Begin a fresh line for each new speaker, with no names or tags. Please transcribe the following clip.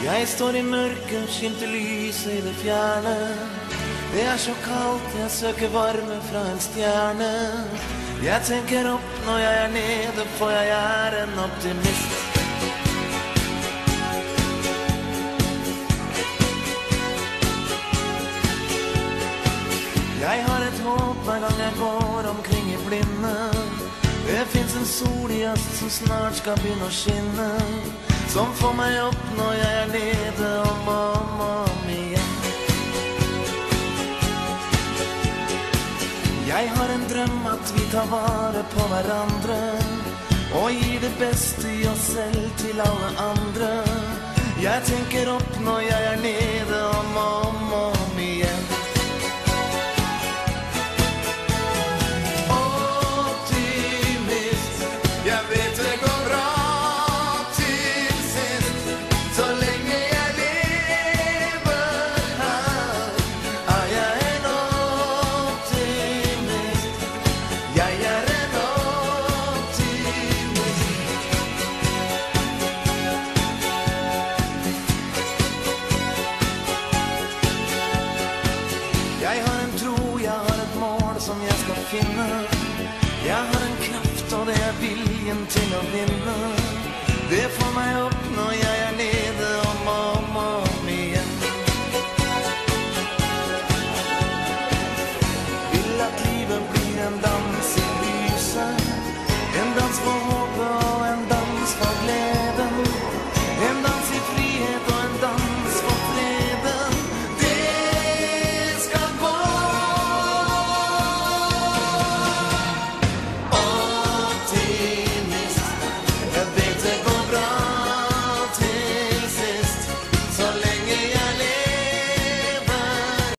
Jeg står i mørket, skimter lyset i det fjerne. Det så kaldt, jeg søker varme fra en stjerne. Jeg tenker opp når jeg nede, for jeg en optimist. Jeg har et håp hver gang jeg går omkring i blinde. Det finnes en sol i øst som snart skal begynne å skinne, som får meg opp når jeg nede om igjen. Jeg har en drøm at vi tar vare på hverandre og gir det beste i oss selv til alle andre. Jeg tenker opp når jeg nede om igjen. Jeg har en kraft, og det viljen til å vinne. Det får meg opp når jeg nede om igjen. Vil at livet blir en dans i lyset, en dans for håpet og en dans for gleden, en dans